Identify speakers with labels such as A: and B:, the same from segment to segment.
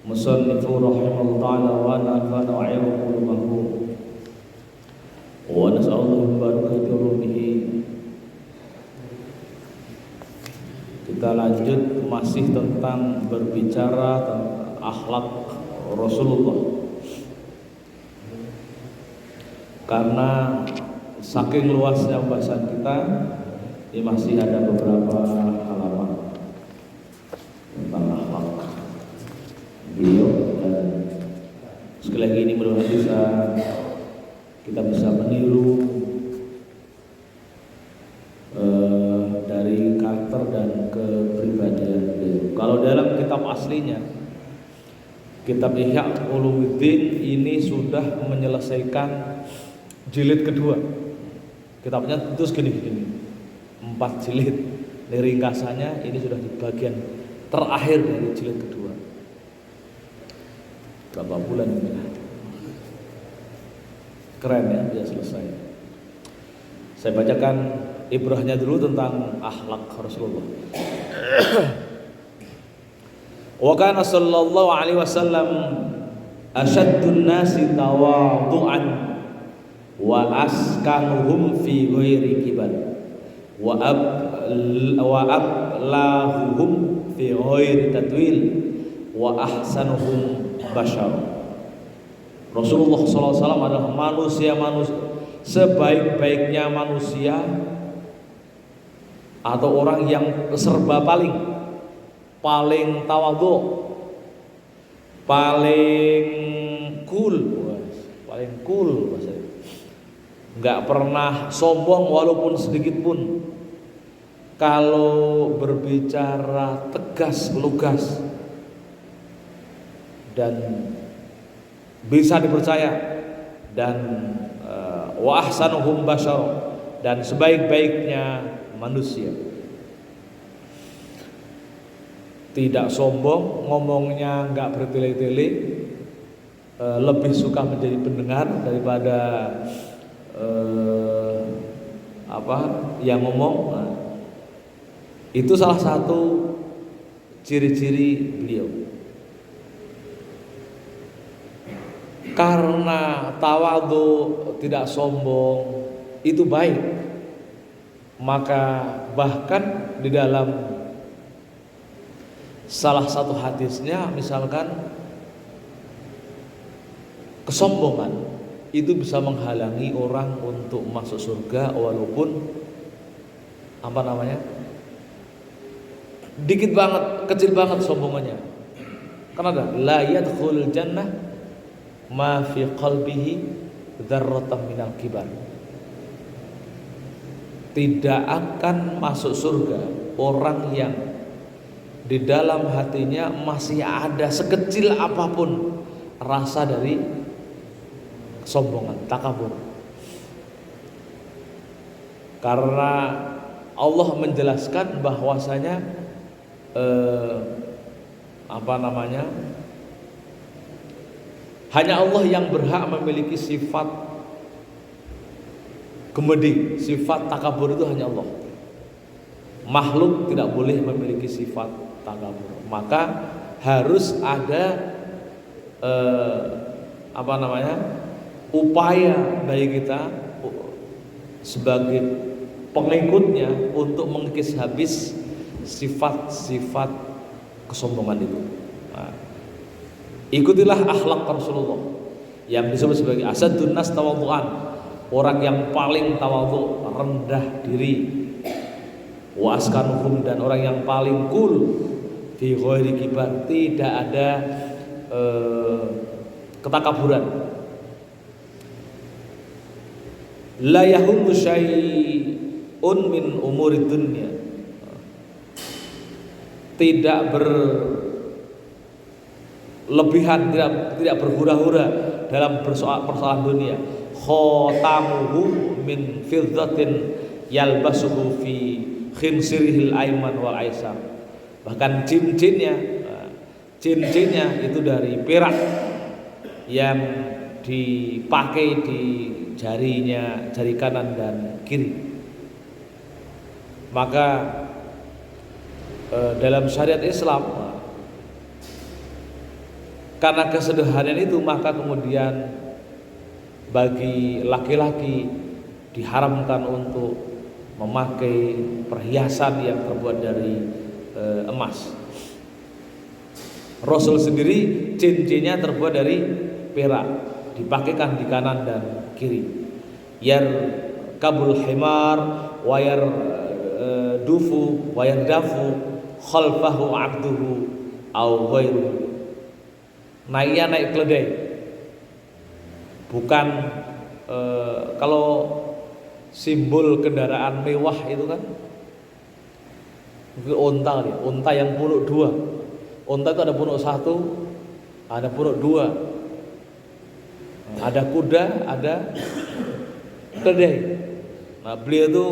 A: Musannifu rahimahullah ta'ala wa nafa'ana wa ayyuhu wa nas'alullah barakatuh rumihi. Kita lanjut masih tentang berbicara tentang akhlak Rasulullah, karena saking luasnya pembahasan kita ini masih ada beberapa halaman tentang akhlak beliau, dan sekali lagi ini mudah-mudahan kita bisa meniru dari karakter dan kepribadian beliau. Kalau dalam kitab aslinya, kitab Ihya Ulumuddin ini sudah menyelesaikan jilid kedua. Kitabnya itu segini-gini, 4 jilid. Ini ringkasannya, ini sudah di bagian terakhir dari jilid kedua. Berapa bulan ini? Keren ya, dia selesai. Saya bacakan ibrahnya dulu tentang akhlak Rasulullah. Wa kana sallallahu alaihi wasallam asyaddun nasi tawadhu'an wa askanuhum fi ghairi kibar wa ablahuhum fi ghairi tatwil wa ahsanuhum bashar. Rasulullah SAW adalah manusia sebaik-baiknya manusia, atau orang yang serba paling tawadhu, paling cool bahasanya. Nggak pernah sombong walaupun sedikit pun. Kalau berbicara tegas, lugas, dan bisa dipercaya, dan wa ahsanuhum bashar, dan sebaik-baiknya manusia. Tidak sombong, ngomongnya nggak bertele-tele, lebih suka menjadi pendengar daripada yang ngomong. Nah, itu salah satu ciri-ciri beliau. Karena tawadhu, tidak sombong, itu baik, maka bahkan di dalam salah satu hadisnya, misalkan kesombongan itu bisa menghalangi orang untuk masuk surga walaupun dikit banget, kecil banget sombongannya. Karena la yadkhul jannah ma fi qalbihi dzarratan minal kibar. Tidak akan masuk surga orang yang di dalam hatinya masih ada sekecil apapun rasa dari kesombongan, takabur. Karena Allah menjelaskan bahwasanya hanya Allah yang berhak memiliki sifat kemedi, sifat takabur itu hanya Allah. Makhluk tidak boleh memiliki sifat takabur. Maka harus ada upaya bagi kita sebagai pengikutnya untuk mengikis habis sifat-sifat kesombongan itu. Nah, ikutilah akhlak Rasulullah yang disebut sebagai asaddun nas tawadhu'an, orang yang paling tawadhu, rendah diri, wa askanuhum, dan orang yang paling cool, fi ghairi kibar, tidak ada ketakaburan. La yahummu syai'un min umurid dunya, tidak berlebihan, tidak berhura-hura dalam persoalan dunia. Khatamuhu min fiddatin yalbasuhu fi khinsirihil aiman wal aisar. Bahkan cincinnya itu dari perak yang dipakai di jari kanan dan kiri. Maka dalam syariat Islam Karena kesederhanaan itu maka kemudian bagi laki-laki diharamkan untuk memakai perhiasan yang terbuat dari emas. Rasul sendiri cincinnya terbuat dari perak, dipakaikan di kanan dan kiri. Yar kabul himar wayar dufu wayar dafu khalfahu abduhu au ghairu. Naiknya naik keledai, bukan kalau simbol kendaraan mewah itu kan mungkin unta yang punuk dua. Unta itu ada punuk satu, ada punuk dua, ada kuda, ada keledai. Nah, beliau itu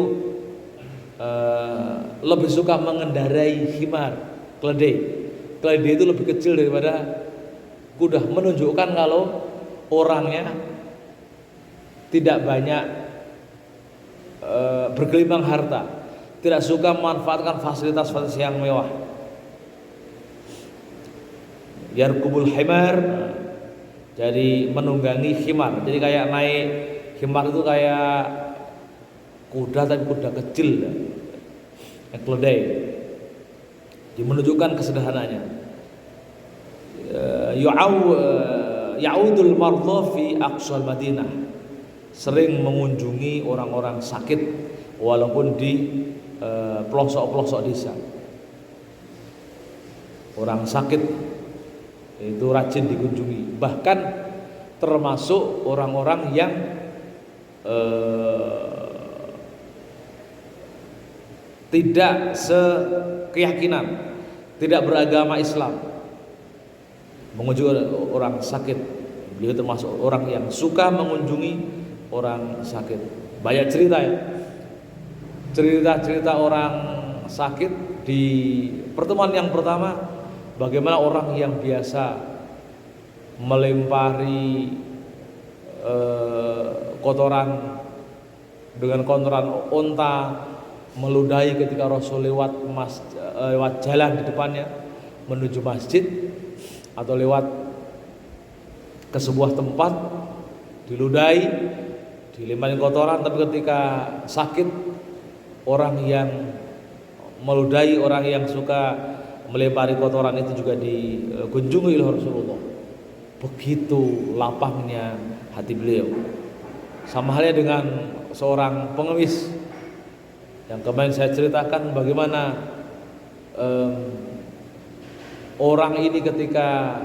A: lebih suka mengendarai himar, keledai. Keledai itu lebih kecil daripada kuda, menunjukkan kalau orangnya tidak banyak bergelimang harta, tidak suka memanfaatkan fasilitas-fasilitas yang mewah. Yarkubul himar, jadi menunggangi himar. Jadi kayak naik himar itu kayak kuda, tapi kuda kecil, keledai. Jadi menunjukkan kesederhanaannya. Ya'udul mardha fi aqsal Madinah, sering mengunjungi orang-orang sakit walaupun di pelosok-pelosok desa. Orang sakit itu rajin dikunjungi, bahkan termasuk orang-orang yang tidak sekeyakinan, tidak beragama Islam, mengunjungi orang sakit. Beliau termasuk orang yang suka mengunjungi orang sakit. Banyak cerita ya, cerita-cerita orang sakit. Di pertemuan yang pertama, bagaimana orang yang biasa melempari kotoran dengan kotoran unta, meludahi ketika Rasul lewat jalan di depannya menuju masjid atau lewat ke sebuah tempat, diludahi, dilempari kotoran. Tapi ketika sakit, orang yang meludahi, orang yang suka melempari kotoran itu juga dikunjungi oleh Rasulullah. Begitu lapangnya hati beliau. Sama halnya dengan seorang pengemis yang kemarin saya ceritakan bagaimana orang ini ketika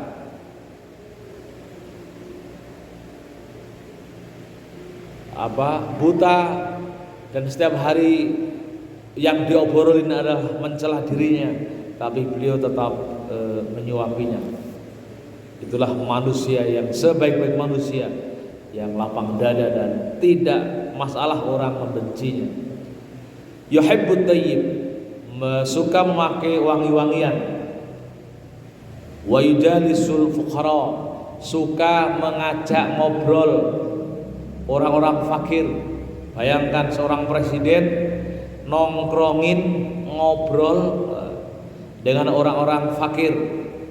A: buta dan setiap hari yang diobrolin adalah mencela dirinya, tapi beliau tetap menyuapinya. Itulah manusia yang sebaik-baik manusia, yang lapang dada dan tidak masalah orang membencinya. Yuhibbut tayyib, suka memakai wangi-wangian. Wa yujalisul fuqara, suka mengajak ngobrol orang-orang fakir. Bayangkan seorang presiden nongkrongin ngobrol dengan orang-orang fakir,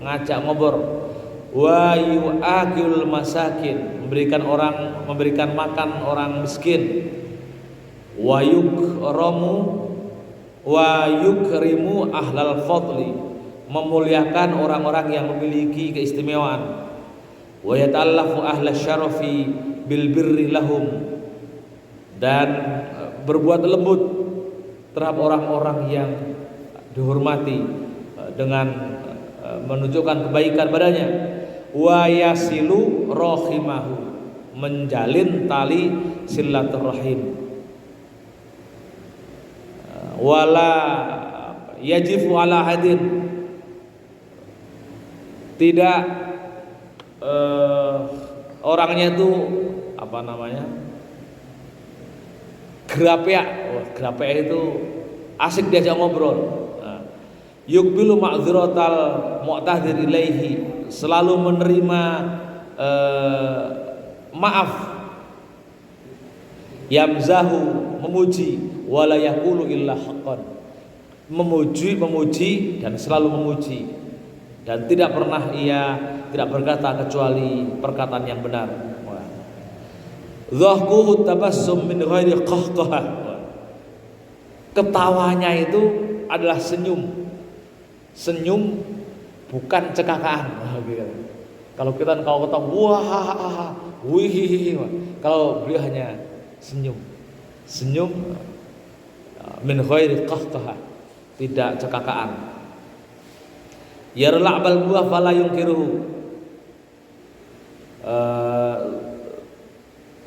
A: ngajak ngobrol. Wa yu'akil masakin, memberikan makan orang miskin. Wa yukrimu ahlal fadli, memuliakan orang-orang yang memiliki keistimewaan. Wa yata'allafu ahla syarafi bil birri lahum, dan berbuat lembut terhadap orang-orang yang dihormati dengan menunjukkan kebaikan padanya. Wa yasilu rahimahu, menjalin tali silaturahim. Wala yajifu ala hadin, tidak orangnya itu gerapea. Gerapea itu asik diajak ngobrol. Yukbilu ma'dziratal mu'tadzir ilaihi, selalu menerima maaf. Yamzahu, memuji, wala yaqulu illa haqqan, memuji dan selalu memuji, dan tidak pernah ia tidak berkata kecuali perkataan yang benar. Dhahkuhu tabassum min ghairi qahqahah. Ketawanya itu adalah senyum. Senyum bukan cekakaan. Kalau kita ketawa wah, wih, kalau beliau hanya senyum. Senyum min ghairi qahqahah, tidak cekakaan. Yarla'bal buah fala yunkiruhu.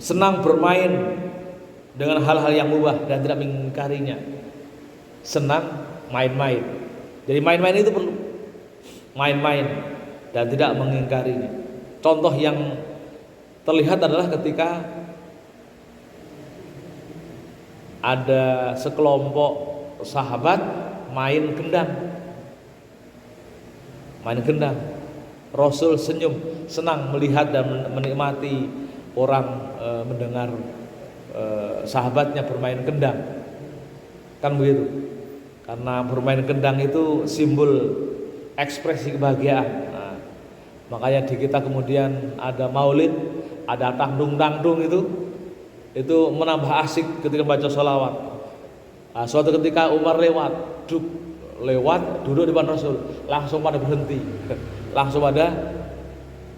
A: Senang bermain dengan hal-hal yang mubah dan tidak mengingkarinya. Senang main-main. Jadi main-main itu perlu main-main dan tidak mengingkarinya. Contoh yang terlihat adalah ketika ada sekelompok sahabat main gendang. Main gendang. Rasul senyum, senang melihat dan menikmati orang mendengar sahabatnya bermain kendang, kan begitu? Karena bermain kendang itu simbol ekspresi kebahagiaan. Nah, makanya di kita kemudian ada maulid, ada tangdung-tangdung itu menambah asik ketika baca sholawat. Nah, suatu ketika Umar lewat duduk di depan Rasul, langsung pada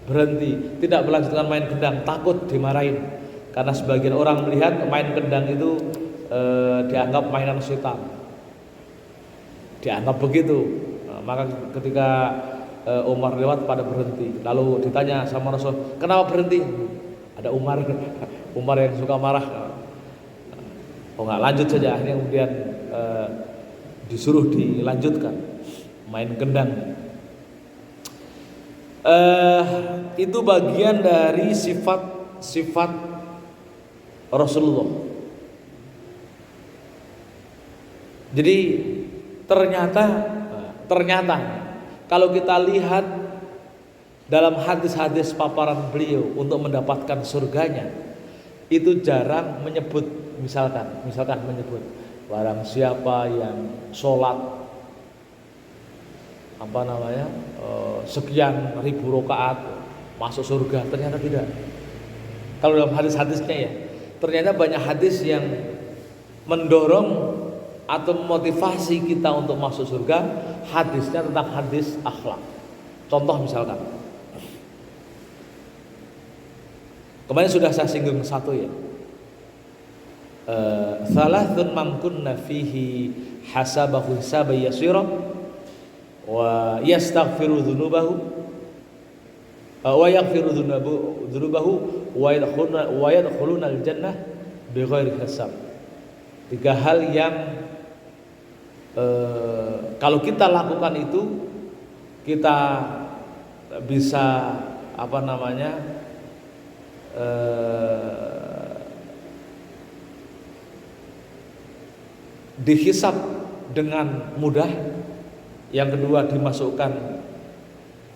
A: berhenti, tidak melanjutkan main kendang, takut dimarahin karena sebagian orang melihat main kendang itu dianggap mainan setan, dianggap begitu. Nah, maka ketika Umar lewat pada berhenti, lalu ditanya sama Rasul, kenapa berhenti? Ada Umar yang suka marah. Oh nggak, lanjut saja. Akhirnya kemudian disuruh dilanjutkan main kendang. Itu bagian dari sifat Rasulullah. Jadi ternyata kalau kita lihat dalam hadis-hadis paparan beliau untuk mendapatkan surganya, itu jarang menyebut misalkan menyebut barang siapa yang sholat sekian ribu rakaat masuk surga. Ternyata tidak. Kalau dalam hadis-hadisnya ya, ternyata banyak hadis yang mendorong atau memotivasi kita untuk masuk surga. Hadisnya tentang hadis akhlak. Contoh misalkan, kemarin sudah saya singgung satu ya, thalathun man kunna fihi hasabahu hisaban yasira wa yastaghfiru dzunubahu wa yaghfiru dzunubahu wa yadkhuluna al-jannah bighairi hisab. Tiga hal yang kalau kita lakukan itu kita bisa dihisab dengan mudah. Yang kedua dimasukkan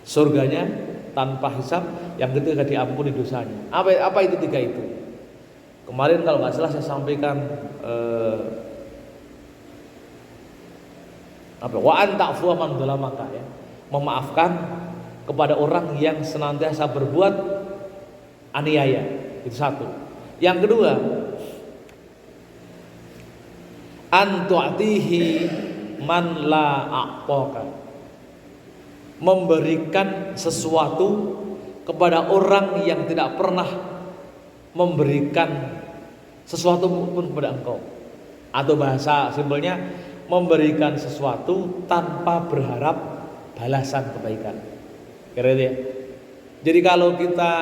A: surganya tanpa hisab. Yang ketiga diampuni dosanya. Apa itu tiga itu? Kemarin kalau nggak salah saya sampaikan wa anta'fu man dzalamaka, ya, memaafkan kepada orang yang senantiasa berbuat aniaya. Itu satu. Yang kedua, antu'tihi man la a'taka, memberikan sesuatu kepada orang yang tidak pernah memberikan sesuatu pun kepada engkau. Atau bahasa simpelnya, memberikan sesuatu tanpa berharap balasan kebaikan. Kira ya. Jadi kalau kita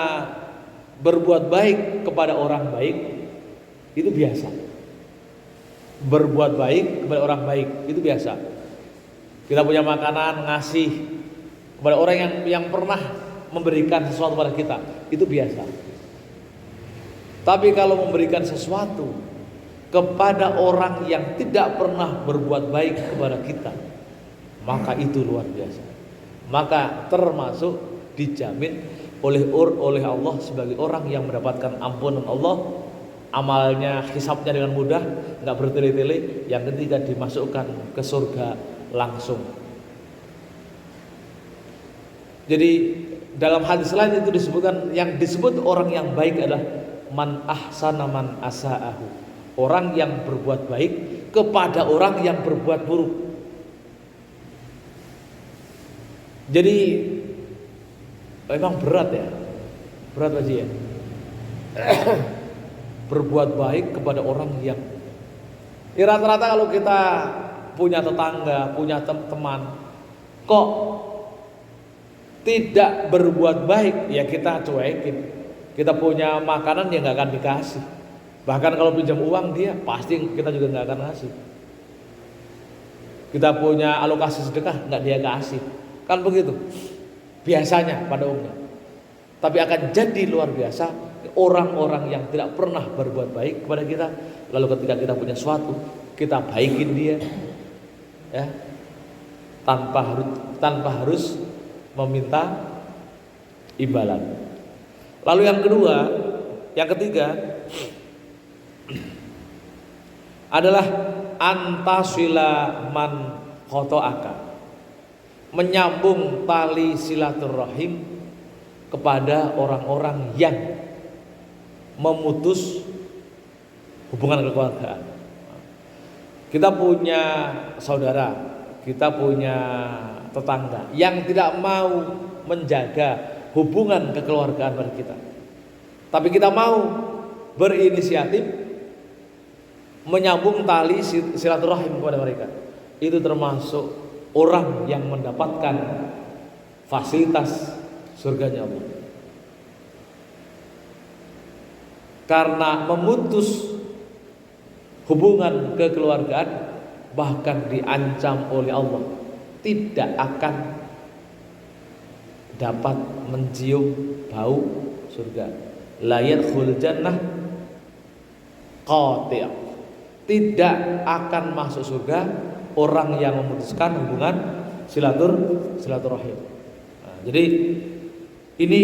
A: berbuat baik kepada orang baik, itu biasa. Berbuat baik kepada orang baik itu biasa. Kita punya makanan, ngasih kepada orang yang pernah memberikan sesuatu pada kita, itu biasa. Tapi kalau memberikan sesuatu kepada orang yang tidak pernah berbuat baik kepada kita, maka itu luar biasa. Maka termasuk dijamin oleh Allah sebagai orang yang mendapatkan ampunan Allah. Amalnya, hisabnya dengan mudah, nggak bertele-tele. Yang ketiga dimasukkan ke surga langsung. Jadi dalam hadis lain itu disebutkan, yang disebut orang yang baik adalah man ahsana man asa'ahu, orang yang berbuat baik kepada orang yang berbuat buruk. Jadi memang berat ya, berat aja ya. Berbuat baik kepada orang yang rata-rata kalau kita punya tetangga, punya teman kok tidak berbuat baik, ya kita cuekin. Kita punya makanan ya nggak akan dikasih. Bahkan kalau pinjam uang dia pasti kita juga nggak akan kasih. Kita punya alokasi sedekah nggak dia kasih, kan begitu biasanya pada umumnya. Tapi akan jadi luar biasa orang-orang yang tidak pernah berbuat baik kepada kita, lalu ketika kita punya sesuatu kita baikin dia, ya, tanpa harus meminta imbalan. Lalu yang ketiga adalah antasila man khotoaka, menyambung tali silaturahim kepada orang-orang yang memutus hubungan kekeluargaan. Kita punya saudara, kita punya tetangga yang tidak mau menjaga hubungan kekeluargaan pada kita, tapi kita mau berinisiatif menyambung tali silaturahim kepada mereka. Itu termasuk orang yang mendapatkan fasilitas surganya Allah. Karena memutus hubungan kekeluargaan bahkan diancam oleh Allah, tidak akan dapat mencium bau surga. La yadkhul jannah qati', tidak akan masuk surga orang yang memutuskan hubungan silaturahim. Nah, jadi ini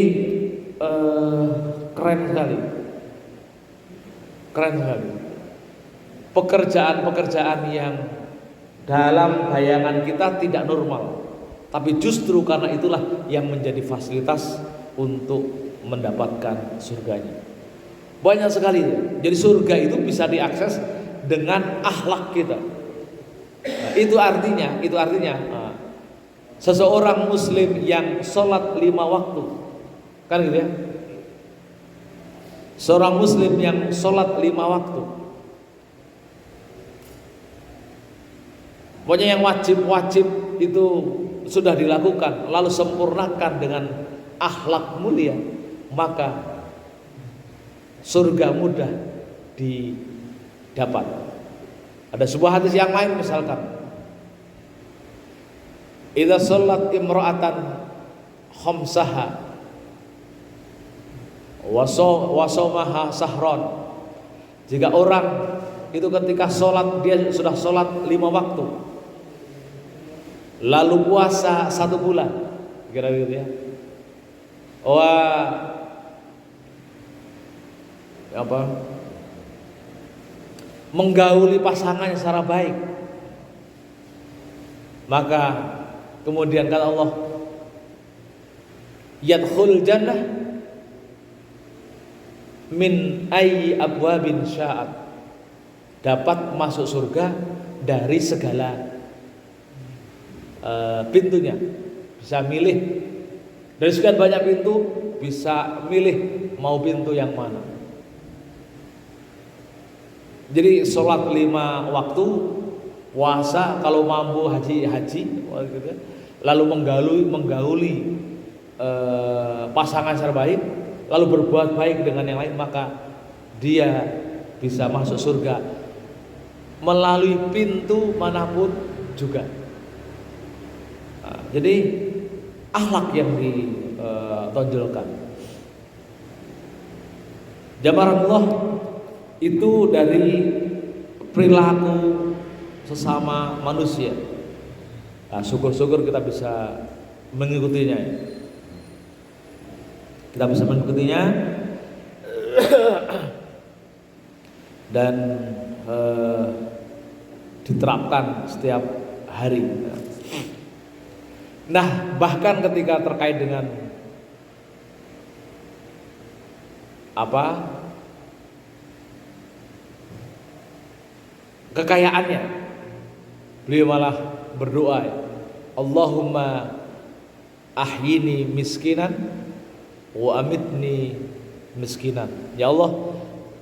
A: keren sekali. Pekerjaan-pekerjaan yang dalam bayangan kita tidak normal, tapi justru karena itulah yang menjadi fasilitas untuk mendapatkan surganya. Banyak sekali. Jadi surga itu bisa diakses dengan akhlak kita. Nah, itu artinya seseorang muslim yang sholat 5 waktu, kan gitu ya. Seorang muslim yang sholat 5 waktu, pokoknya yang wajib-wajib itu sudah dilakukan, lalu sempurnakan dengan akhlak mulia, maka surga mudah didapat. Ada sebuah hadis yang lain misalkan, idza shallat imra'atan khamsaha wa shawmaha sahron, jika orang itu ketika sholat dia sudah sholat 5 waktu, lalu puasa 1 bulan, kira-kira gitu ya. Menggauli pasangannya secara baik, maka kemudian kata Allah, yadkhul jannah min ayyi abwabin sya'at, dapat masuk surga dari segala pintunya, bisa milih dari sekian banyak pintu, bisa milih mau pintu yang mana. Jadi sholat 5 waktu, puasa, kalau mampu haji, lalu menggauli pasangan secara baik, lalu berbuat baik dengan yang lain, maka dia bisa masuk surga melalui pintu manapun juga. Nah, jadi akhlak yang ditonjolkan. Jamaah Allah, itu dari perilaku sesama manusia. Nah, syukur-syukur kita bisa mengikutinya ya. Kita bisa mengikutinya dan diterapkan setiap hari. Nah, bahkan ketika terkait dengan apa kekayaannya, beliau malah berdoa, Allahumma ahyini miskinan wa amitni miskinan. Ya Allah,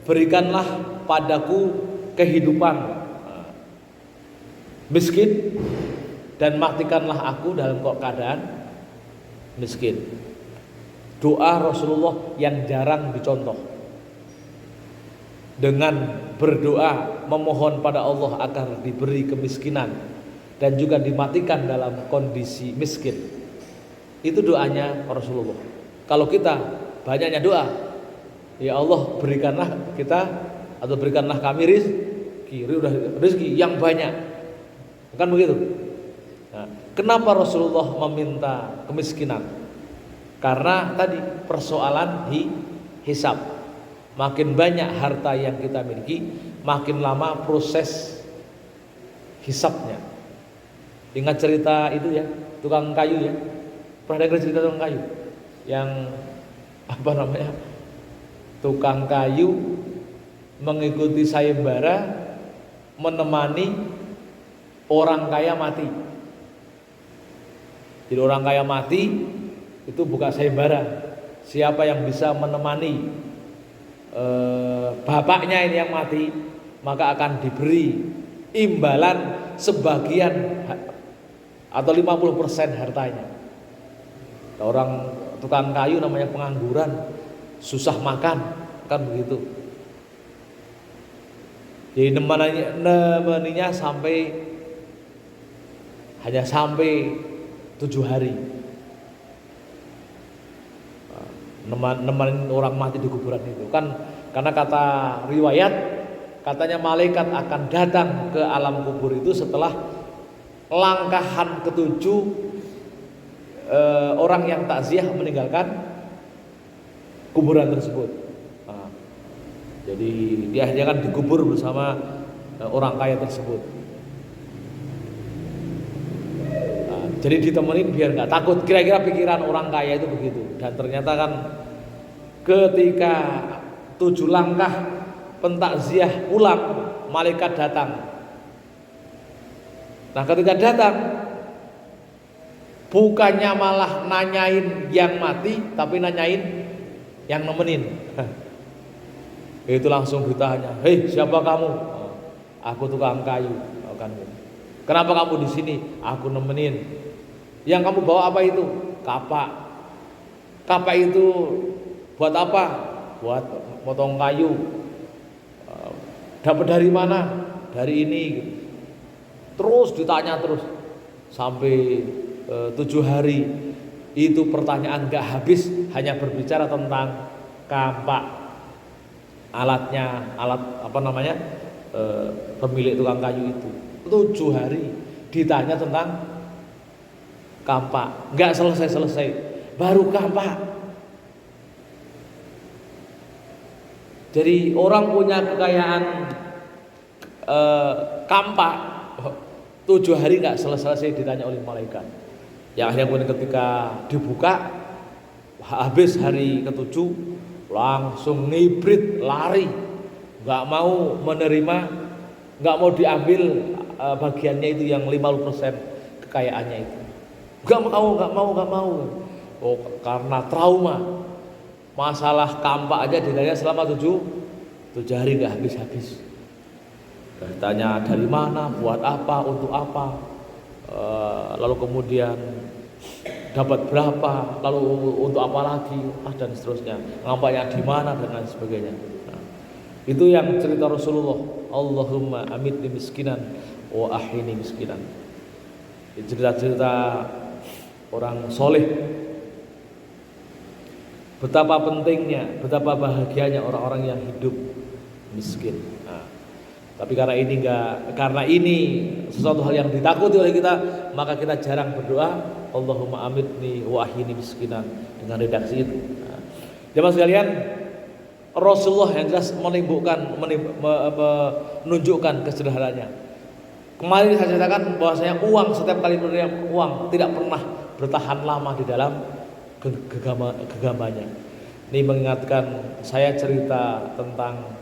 A: berikanlah padaku kehidupan miskin dan matikanlah aku dalam keadaan miskin. Doa Rasulullah yang jarang dicontoh. Dengan berdoa memohon pada Allah agar diberi kemiskinan dan juga dimatikan dalam kondisi miskin. Itu doanya Rasulullah. Kalau kita banyaknya doa, ya Allah berikanlah kita atau berikanlah kami rezeki yang banyak. Kan begitu. Nah, kenapa Rasulullah meminta kemiskinan? Karena tadi persoalan hisab. Makin banyak harta yang kita miliki, makin lama proses hisabnya. Ingat cerita itu ya, tukang kayu ya. Pernah dengar cerita tukang kayu? Yang apa namanya? Tukang kayu mengikuti sayembara menemani orang kaya mati. Jadi orang kaya mati itu bukan sayembara. Siapa yang bisa menemani bapaknya ini yang mati, maka akan diberi imbalan sebagian atau 50% hartanya. Orang tukang kayu namanya pengangguran, susah makan, kan begitu. Jadi nemaninya hanya sampai 7 hari. Nemanin orang mati di kuburan itu kan, karena kata riwayat katanya malaikat akan datang ke alam kubur itu setelah langkahan ketujuh orang yang takziah meninggalkan kuburan tersebut. Nah, jadi dia hanya kan dikubur bersama orang kaya tersebut. Jadi ditemenin biar nggak takut. Kira-kira pikiran orang kaya itu begitu. Dan ternyata kan ketika 7 langkah pentakziah pulang, malaikat datang. Nah ketika datang, bukannya malah nanyain yang mati, tapi nanyain yang nemenin. Itu langsung ditanya, hei siapa kamu? Aku tukang kayu. Kenapa kamu di sini? Aku nemenin. Yang kamu bawa apa itu? Kapak. Kapak itu buat apa? Buat potong kayu. Dapat dari mana? Dari ini. Terus ditanya terus sampai 7 hari. Itu pertanyaan gak habis, hanya berbicara tentang kapak. Alat apa namanya? Pemilik tukang kayu itu. 7 hari ditanya tentang kampak, nggak selesai baru kampak. Jadi orang punya kekayaan kampak 7 hari nggak selesai ditanya oleh malaikat. Yang akhirnya pun ketika dibuka habis hari ke-7 langsung ngibrit lari, nggak mau menerima, nggak mau diambil bagiannya itu yang 50% kekayaannya itu. Gak mau. Oh, karena trauma. Masalah kampak aja ditanya selama 7 hari gak habis-habis. Tanya dari mana, buat apa, untuk apa, lalu kemudian dapat berapa, lalu untuk apa lagi, dan seterusnya. Ngampaknya di mana dan lain sebagainya. Nah, itu yang cerita Rasulullah. Allahumma amitni miskinan wa ahyini miskinan. Cerita-cerita orang soleh, betapa pentingnya, betapa bahagianya orang-orang yang hidup miskin. Nah, tapi karena ini sesuatu hal yang ditakuti oleh kita, maka kita jarang berdoa Allahumma amitni wa ahyini miskinan dengan redaksi itu. Nah, jemaah sekalian, Rasulullah yang jelas menunjukkan kesederhanaannya. Kemarin saya ceritakan bahwasanya uang, setiap kali menerima uang tidak pernah bertahan lama di dalam gegamanya. Ini mengingatkan saya cerita tentang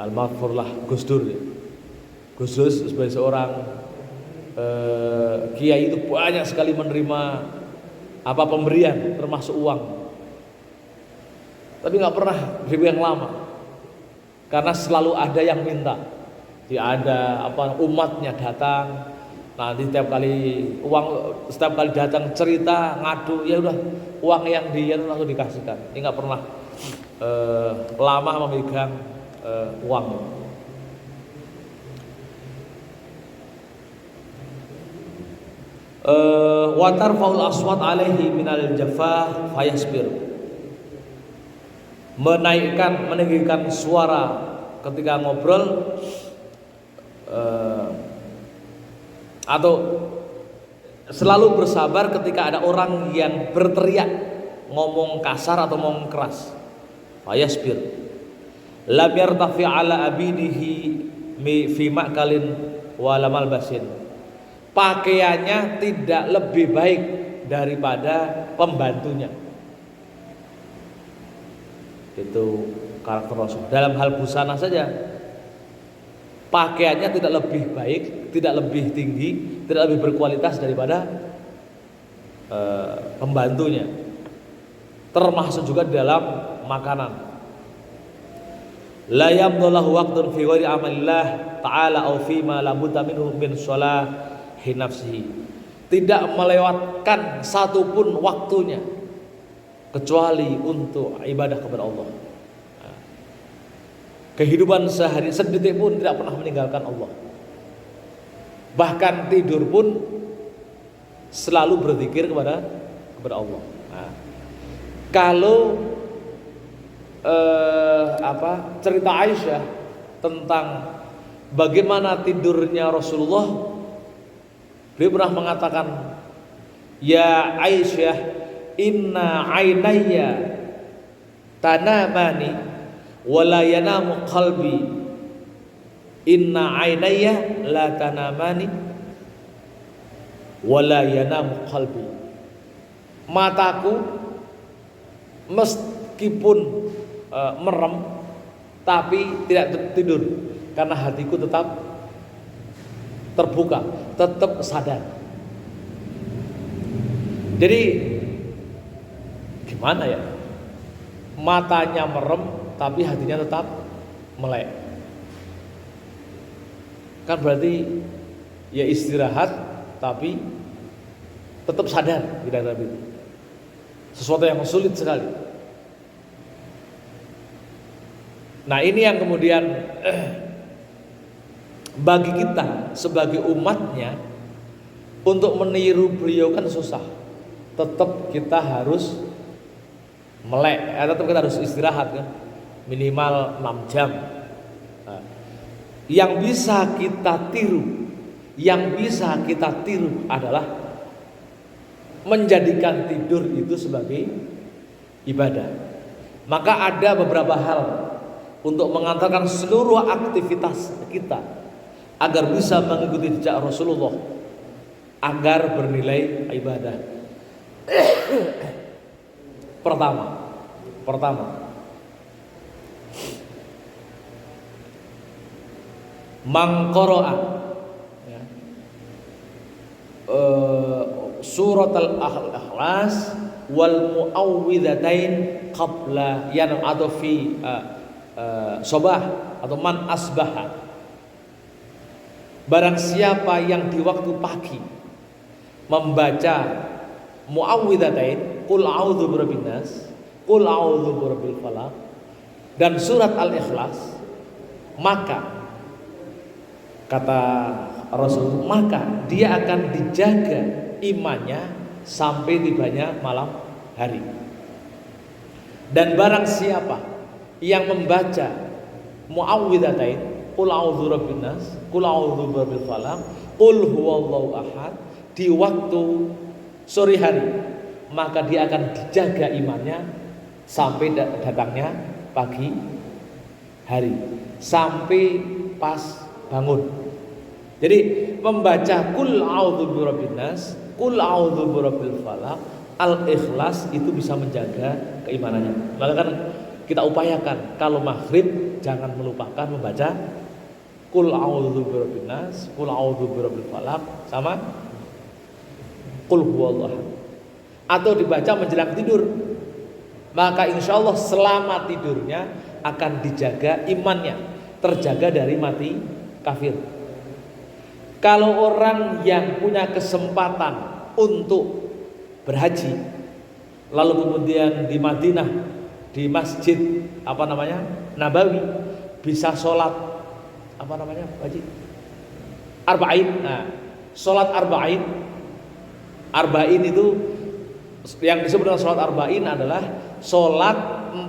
A: almarhumlah Gus Dur. Gus Dur sebagai seorang kiai itu banyak sekali menerima pemberian termasuk uang, tapi nggak pernah beri yang lama karena selalu ada yang minta. Ada umatnya datang, nanti setiap kali datang cerita ngadu, ya udah uang yang dia langsung dikasihkan. Ini nggak pernah lama memegang uang. Watar faul aswat alaihi minal jafah fayasbir, meninggikan suara ketika ngobrol atau selalu bersabar ketika ada orang yang berteriak, ngomong kasar atau ngomong keras. Fayasbir lam yartafi ala abidihi fi ma'kalin wala malbasin, pakaiannya tidak lebih baik daripada pembantunya. Itu karakter Rasul. Dalam hal busana saja, pakaiannya tidak lebih baik, tidak lebih tinggi, tidak lebih berkualitas daripada pembantunya. Termasuk juga dalam makanan. La yamdullahu waqtun fi ghairi amalillah ta'ala aw fi ma la budda minhu min shalahi nafsihi. Tidak melewatkan satupun waktunya kecuali untuk ibadah kepada Allah. Kehidupan sehari sedetik pun tidak pernah meninggalkan Allah. Bahkan tidur pun selalu berzikir kepada Allah. Nah, kalau cerita Aisyah tentang bagaimana tidurnya Rasulullah, beliau pernah mengatakan, ya Aisyah, inna ainayya tanamani wala yanamu qalbi, inna ainayya la tanamani wala yanamu qalbi. Mataku meskipun merem tapi tidak tidur karena hatiku tetap terbuka, tetap sadar. Jadi gimana ya? Matanya merem tapi hatinya tetap melek. Kan berarti ya istirahat tapi tetap sadar, tidak ada itu. Sesuatu yang sulit sekali. Nah, ini yang kemudian bagi kita sebagai umatnya untuk meniru beliau kan susah. Tetap kita harus melek, tetap kita harus istirahat kan, minimal 6 jam. Nah, yang bisa kita tiru adalah menjadikan tidur itu sebagai ibadah. Maka ada beberapa hal untuk mengantarkan seluruh aktivitas kita agar bisa mengikuti jejak Rasulullah, agar bernilai ibadah. Pertama, mangqara'a surat al-Ikhlas wal muawwidzatain qabla atau fi sobah atau man asbaha. Barang siapa yang di waktu pagi membaca muawwidzatain, qul a'udzu birabbin nas, qul a'udzu birabbil falaq, dan surat al-Ikhlas, maka kata Rasul, maka dia akan dijaga imannya sampai tibanya malam hari. Dan barang siapa yang membaca muawwidzatain, qul a'udzu birabbin nas, qul a'udzu birabbil falaq, qul huwallahu ahad, di waktu sore hari, maka dia akan dijaga imannya sampai datangnya pagi hari, sampai pas bangun. Jadi membaca kul a'udzu birabbin nas, kul a'udzu birabbil falaq, al-ikhlas itu bisa menjaga keimanannya. Maka kan kita upayakan kalau maghrib jangan melupakan membaca kul a'udzu birabbin nas, kul a'udzu birabbil falaq sama kul huwallahu. Atau dibaca menjelang tidur. Maka insya Allah selama tidurnya akan dijaga imannya, terjaga dari mati kafir. Kalau orang yang punya kesempatan untuk berhaji, lalu kemudian di Madinah, di masjid Nabawi, bisa sholat Haji? Arba'in. Nah, sholat arba'in itu yang disebut dengan sholat arba'in adalah sholat 40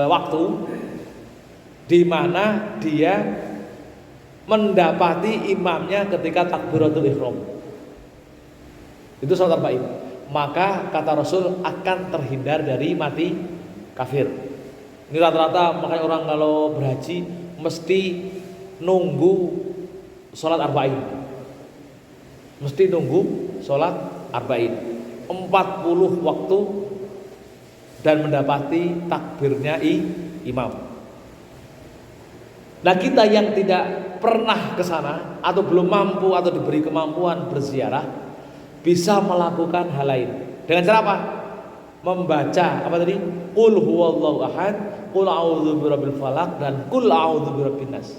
A: waktu, di mana dia mendapati imamnya ketika takbiratul ihram. Itu sholat arba'in. Maka kata Rasul akan terhindar dari mati kafir. Ini rata-rata makanya orang kalau berhaji mesti nunggu sholat arba'in. Mesti nunggu sholat arba'in 40 waktu dan mendapati takbirnya imam. Nah, kita yang tidak pernah ke sana atau belum mampu atau diberi kemampuan berziarah bisa melakukan hal lain. Dengan cara apa? Membaca Qul huwallahu ahad, Qul a'udzu birabbil falaq dan Qul a'udzu birabbin nas.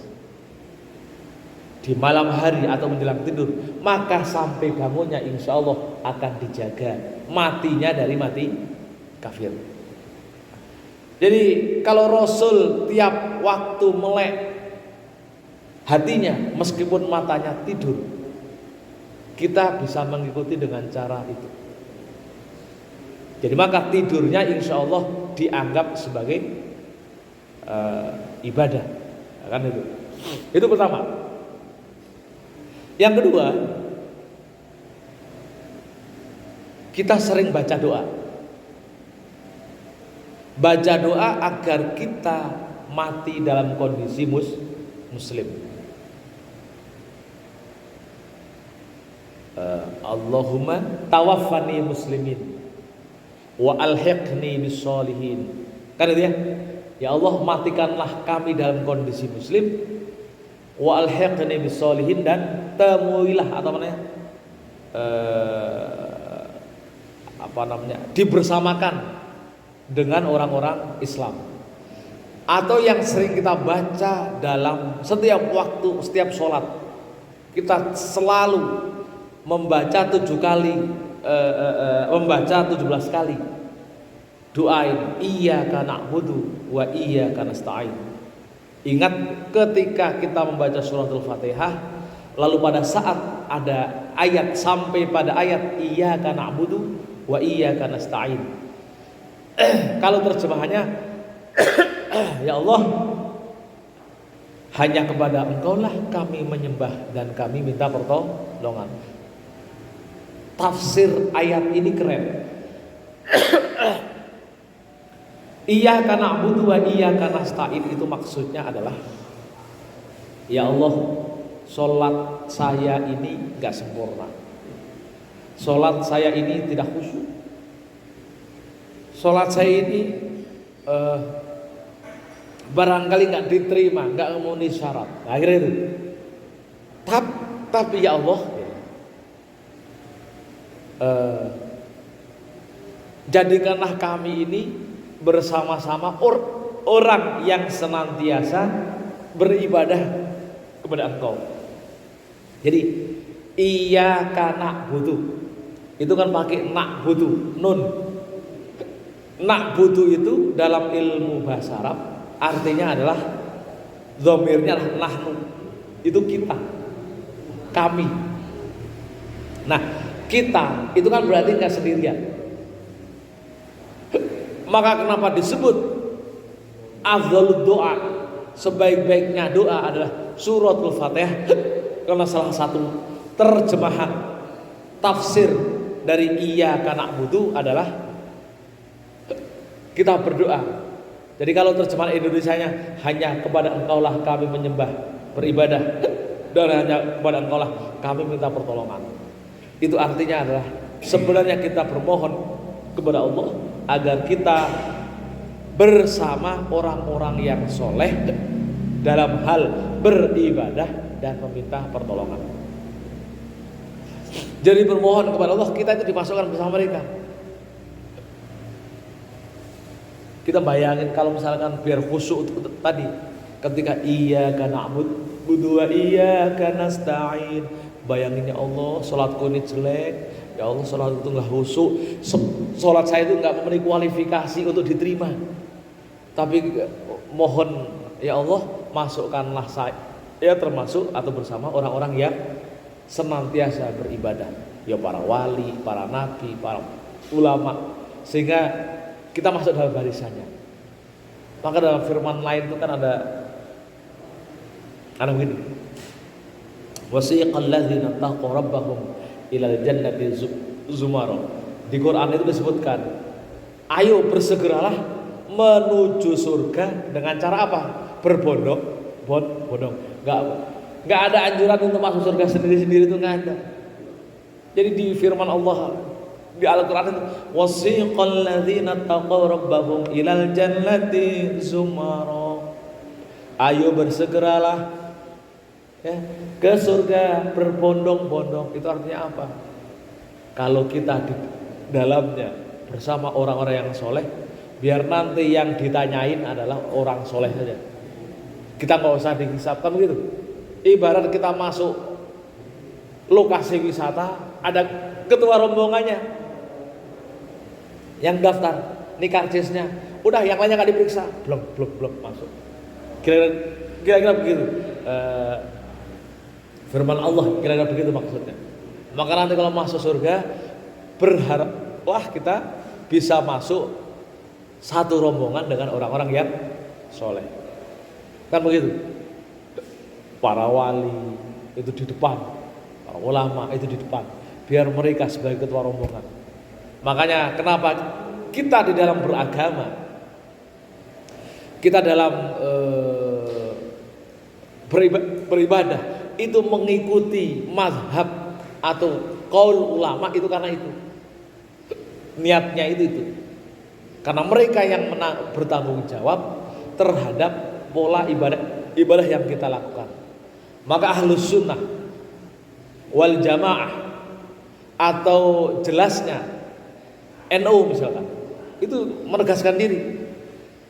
A: Di malam hari atau menjelang tidur, maka sampai bangunnya insya Allah akan dijaga matinya dari mati kafir. Jadi kalau Rasul tiap waktu melek hatinya meskipun matanya tidur, kita bisa mengikuti dengan cara itu. Jadi maka tidurnya insya Allah dianggap sebagai ibadah, kan itu. Itu pertama. Yang kedua, kita sering baca doa. Baca doa agar kita mati dalam kondisi muslim. Allahumma tawaffani muslimin wa alhiqni bis-sholihin. Kan itu ya? Ya Allah, matikanlah kami dalam kondisi muslim, wa alhiqni bis-sholihin, dan temuilah dibersamakan dengan orang-orang Islam. Atau yang sering kita baca dalam setiap waktu, setiap sholat, kita selalu membaca 7 kali, membaca 17 kali doain iyyaka na'budu wa iyyaka nasta'in. Ingat ketika kita membaca suratul Fatihah, lalu pada saat ada ayat sampai pada ayat iyyaka na'budu wa iyyaka nasta'in, kalau terjemahannya ya Allah, hanya kepada Engkaulah kami menyembah dan kami minta pertolongan. Tafsir ayat ini keren. Iyyaka na'budu wa iyyaka nasta'in itu maksudnya adalah, ya Allah, sholat saya ini gak sempurna, sholat saya ini tidak khusyuk, sholat saya ini barangkali gak diterima, gak memenuhi syarat. Akhirnya itu, tapi ya Allah, jadikanlah kami ini bersama-sama orang yang senantiasa beribadah kepada Engkau. Jadi iyyaka na'budu itu kan pakai na'budu, nun. Na'budu itu dalam ilmu bahasa Arab artinya adalah dhamirnya nahnu, itu kita, kami. Nah, kita itu kan berarti nggak sendirian. Maka kenapa disebut afdhalud doa, sebaik-baiknya doa adalah suratul Fatihah? Karena salah satu terjemahan tafsir dari iyyaka na'budu adalah kita berdoa Jadi kalau terjemahan Indonesianya, hanya kepada Engkaulah kami menyembah, beribadah, dan hanya kepada Engkaulah kami minta pertolongan. Itu artinya adalah sebenarnya kita bermohon kepada Allah agar kita bersama orang-orang yang soleh dalam hal beribadah dan meminta pertolongan. Jadi bermohon kepada Allah, kita itu dimasukkan bersama mereka. Kita bayangin kalau misalkan biar khusyuk tadi, ketika iyyaka na'budu wa iyyaka nasta'in, bayangin ya Allah, salatku ini jelek, ya Allah salat itu nggak khusyuk, salat saya itu nggak memenuhi kualifikasi untuk diterima. Tapi mohon ya Allah, masukkanlah saya termasuk atau bersama orang-orang yang senantiasa beribadah, ya para wali, para nabi, para ulama, sehingga kita masuk dalam barisannya. Maka dalam firman lain itu kan ada begini. Wasiqal ladzina taqaw rabbahum ilal jannati zumara. Di Quran itu disebutkan, ayo bersegeralah menuju surga dengan cara apa? Berbondong-bondong. Enggak ada anjuran untuk masuk surga sendiri-sendiri, itu enggak ada. Jadi di firman Allah di Al-Quran itu, wasiqal ladzina taqaw rabbahum ilal jannati zumara. Ayo bersegeralah ya, ke surga berbondong-bondong. Itu artinya apa? Kalau kita di dalamnya bersama orang-orang yang soleh, biar nanti yang ditanyain adalah orang soleh saja. Kita nggak usah dihisapkan begitu. Ibarat kita masuk lokasi wisata, ada ketua rombongannya yang daftar, ini karcisnya, udah yang lainnya nggak diperiksa, belum masuk. Kira-kira begitu. Firman Allah kira-kira begitu maksudnya. Maka nanti kalau masuk surga, berharap wah kita bisa masuk satu rombongan dengan orang-orang yang soleh. Kan begitu. Para wali itu di depan, para ulama itu di depan, biar mereka sebagai ketua rombongan. Makanya kenapa kita di dalam beragama, kita dalam beribadah itu mengikuti mazhab atau qaul ulama, itu karena itu niatnya itu karena mereka yang bertanggung jawab terhadap pola ibadah yang kita lakukan. Maka ahlus sunnah wal jamaah atau jelasnya NU misalkan, itu menegaskan diri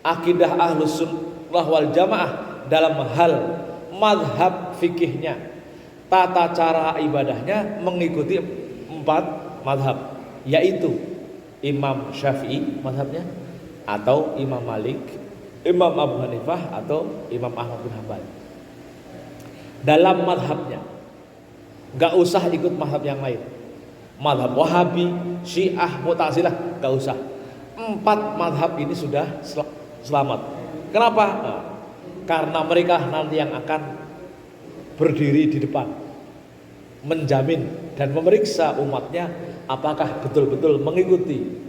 A: akidah ahlus sunnah wal jamaah dalam hal madhab fikihnya, tata cara ibadahnya mengikuti 4 madhab, yaitu Imam Syafi'i madhabnya, atau Imam Malik, Imam Abu Hanifah, atau Imam Ahmad bin Hanbal. Dalam madhabnya gak usah ikut madhab yang lain, madhab Wahabi, Syiah, Mu'tazilah, gak usah. 4 madhab ini sudah selamat. Kenapa? Nah, karena mereka nanti yang akan berdiri di depan, menjamin dan memeriksa umatnya apakah betul-betul mengikuti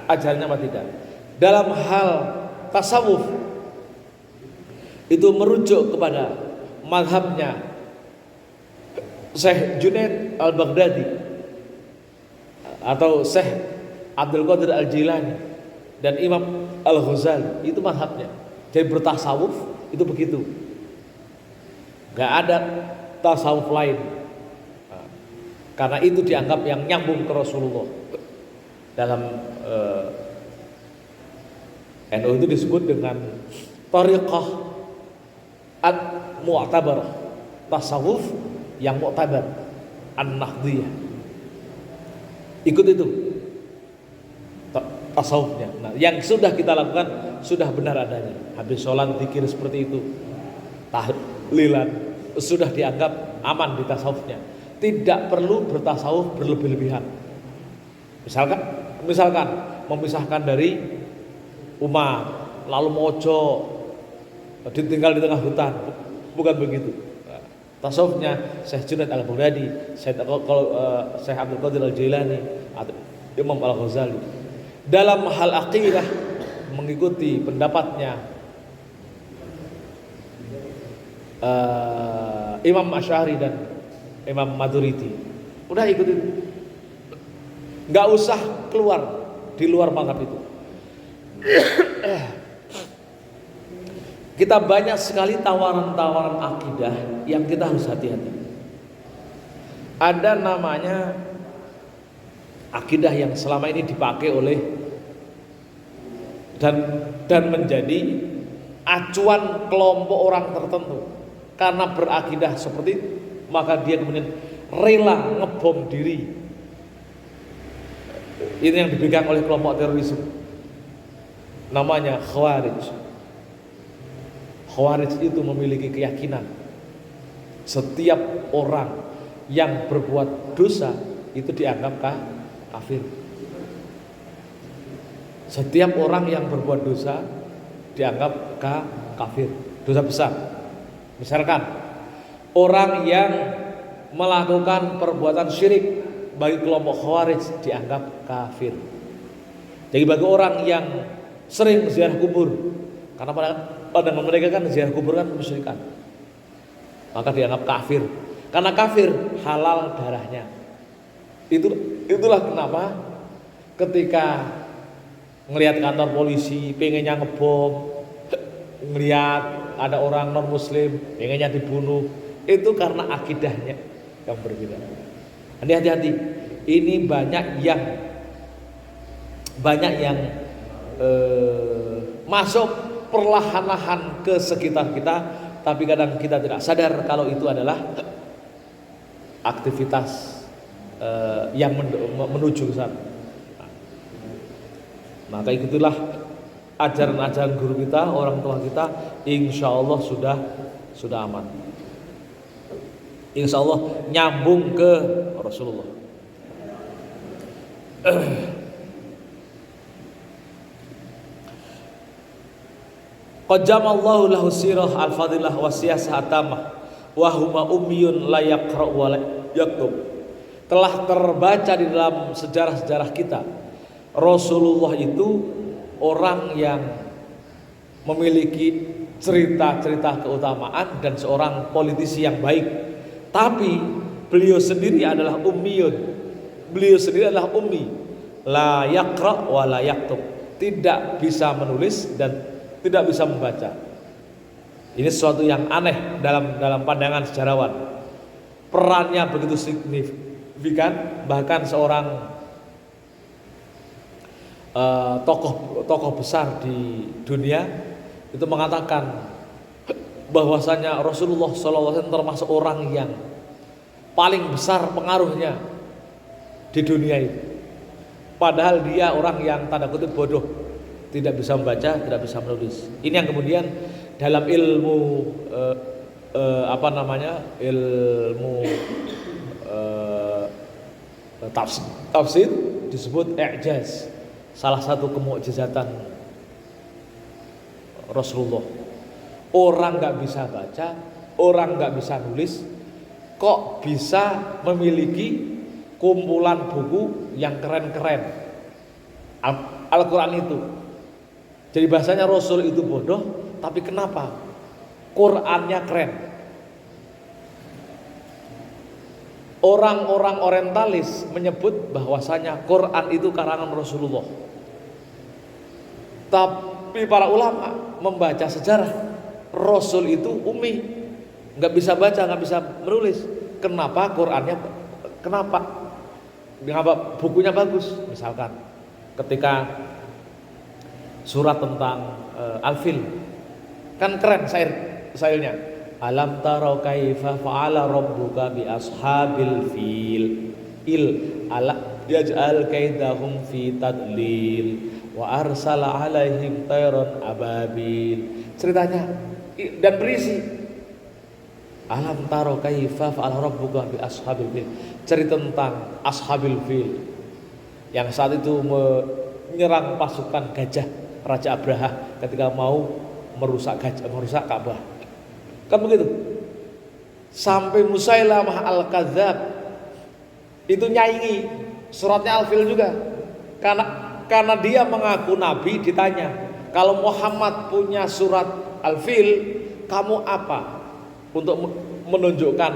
A: ajarannya atau tidak. Dalam hal tasawuf itu merujuk kepada madhabnya Syekh Junaid al-Baghdadi atau Syekh Abdul Qadir al-Jilani dan Imam al-Ghazali, itu madhabnya. Jadi bertasawuf itu begitu, gak ada tasawuf lain. Karena itu dianggap yang nyambung ke Rasulullah. Dalam NU itu disebut dengan tariqah al-mu'tabarah, tasawuf yang mu'tabar, an-nahdiyah. Ikut itu tasawufnya. Nah, yang sudah kita lakukan sudah benar adanya. Habis sholat zikir seperti itu, tahlilan, sudah dianggap aman di tasawufnya. Tidak perlu bertasawuf berlebih-lebihan. Misalkan memisahkan dari umat, lalu mojo ditinggal di tengah hutan, bukan begitu. Tasawufnya Syekh Junaid al-Baghdadi, Syekh Abdul Qadir al-Jilani, atau Imam al-Ghazali. Dalam hal aqidah mengikuti pendapatnya Imam Asy'ari dan Imam Maturidi, udah ikutin, nggak usah keluar di luar mazhab itu. Kita banyak sekali tawaran-tawaran akidah yang kita harus hati-hati. Ada namanya akidah yang selama ini dipakai oleh dan menjadi acuan kelompok orang tertentu. Karena berakidah seperti itu, maka dia kemudian rela ngebom diri. Ini yang dipegang oleh kelompok terorisme, namanya Khawarij. Khawarij itu memiliki keyakinan setiap orang yang berbuat dosa itu dianggap kafir. Setiap orang yang berbuat dosa dianggap kafir, dosa besar. Misalkan orang yang melakukan perbuatan syirik bagi kelompok Khawarij dianggap kafir. Jadi bagi orang yang sering ziarah kubur, karena pada mereka kan ziarah kubur kan kemusyrikan, maka dianggap kafir. Karena kafir halal darahnya. Itulah kenapa ketika ngelihat kantor polisi pengennya ngebom, ngelihat ada orang non muslim pengennya dibunuh, itu karena akidahnya yang berbeda. Hati-hati, ini banyak yang masuk perlahan-lahan ke sekitar kita, tapi kadang kita tidak sadar kalau itu adalah aktivitas yang menuju ke sana. Maka ikutilah ajaran-ajaran guru kita, orang tua kita, insya Allah sudah aman. Insya Allah nyambung ke Rasulullah. Qad jamallahu lahu sirah al-fadilah wa siyasah atamah wa huma ummiyun la yaqra wa la yaktub. Telah terbaca di dalam sejarah-sejarah kita, Rasulullah itu orang yang memiliki cerita-cerita keutamaan dan seorang politisi yang baik. Tapi beliau sendiri adalah ummiyun. Beliau sendiri adalah ummi. La yaqra wa la yaktub. Tidak bisa menulis dan tidak bisa membaca. Ini sesuatu yang aneh dalam pandangan sejarawan. Perannya begitu signifikan, bahkan seorang tokoh besar di dunia itu mengatakan bahwasanya Rasulullah SAW termasuk orang yang paling besar pengaruhnya di dunia itu. Padahal dia orang yang tanda kutip bodoh, tidak bisa membaca, tidak bisa menulis. Ini yang kemudian dalam ilmu ilmu tafsir disebut i'jaz. Salah satu kemukjizatan Rasulullah. Orang nggak bisa baca, orang nggak bisa nulis, kok bisa memiliki kumpulan buku yang keren-keren. Al-Quran itu. Jadi bahasanya Rasul itu bodoh, tapi kenapa Qurannya keren? Orang-orang orientalis menyebut bahwasanya Quran itu karangan Rasulullah. Tapi para ulama membaca sejarah, Rasul itu ummi, nggak bisa baca, nggak bisa menulis. Kenapa Qurannya? Kenapa bukunya bagus? Misalkan ketika surat tentang Al-Fil, kan keren sairnya. Alam taro kaifa fa'ala rabbuka bi ashabil fil ala yaj'al kaidahum fi tadlil wa arsala alaihim tayran ababil. Ceritanya dan berisi alam taro kaifa fa'ala rabbuka bi ashabil fil. Cerita tentang ashabil fil yang saat itu menyerang pasukan gajah Raja Abraha ketika mau merusak Ka'bah. Kan begitu. Sampai Musailamah al-Kadzab itu nyaingi suratnya Al-Fil juga. Karena dia mengaku nabi, ditanya, kalau Muhammad punya surat Al-Fil, kamu apa untuk menunjukkan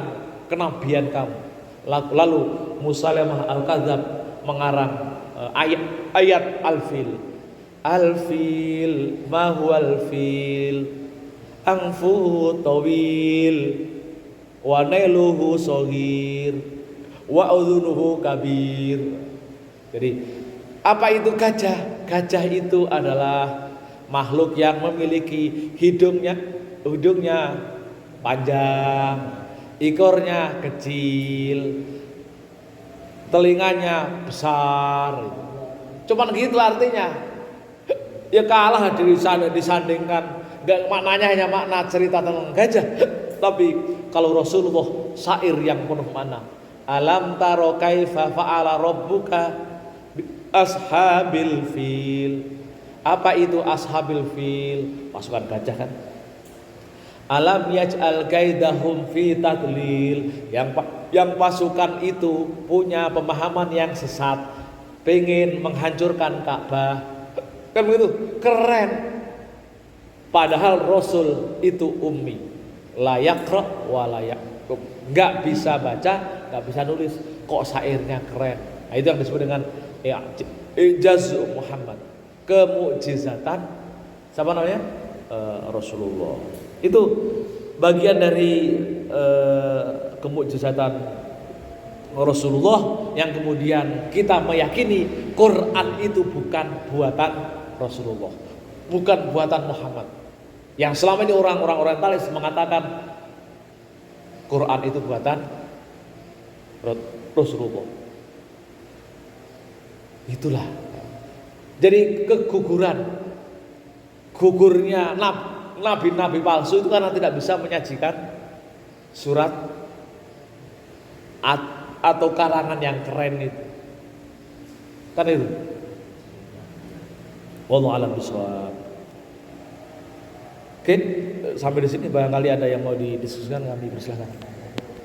A: kenabian kamu? Lalu Musailamah Al-Kadzab mengarang ayat Al-Fil. Al-Fil ma huwal fil anfuhu tawil wa nailuhu shaghir wa udhunuhu kabir. Jadi apa itu gajah? Gajah itu adalah makhluk yang memiliki hidungnya panjang, ekornya kecil, telinganya besar. Cuman gitu artinya. Ya kalah disandingkan. Gak maknanya hanya makna cerita tentang gajah. Tapi kalau Rasulullah syair yang penuh makna. Alam taro kaifa fa'ala rabbuka bi ashabil fil. Apa itu ashabil fil? Pasukan gajah kan. Alam yaj'al kaidahum fi tadlil. Yang pasukan itu punya pemahaman yang sesat, pengen menghancurkan Ka'bah. Kan begitu, keren. Padahal Rasul itu ummi, la yaqra wa la yaktub, nggak bisa baca, nggak bisa nulis, kok syairnya keren. Nah, itu yang disebut dengan ijaz Muhammad, kemukjizatan siapa namanya? Rasulullah. Itu bagian dari kemukjizatan Rasulullah yang kemudian kita meyakini Quran itu bukan buatan Rasulullah, bukan buatan Muhammad. Yang selama ini orang-orang orientalis mengatakan Quran itu buatan Rasulullah. Itulah. Jadi gugurnya nabi-nabi palsu itu karena tidak bisa menyajikan surat atau karangan yang keren itu. Kan itu. Wallahu a'lam bishawab. Oke, sampai di sini barangkali ada yang mau didiskusikan, kami persilakan.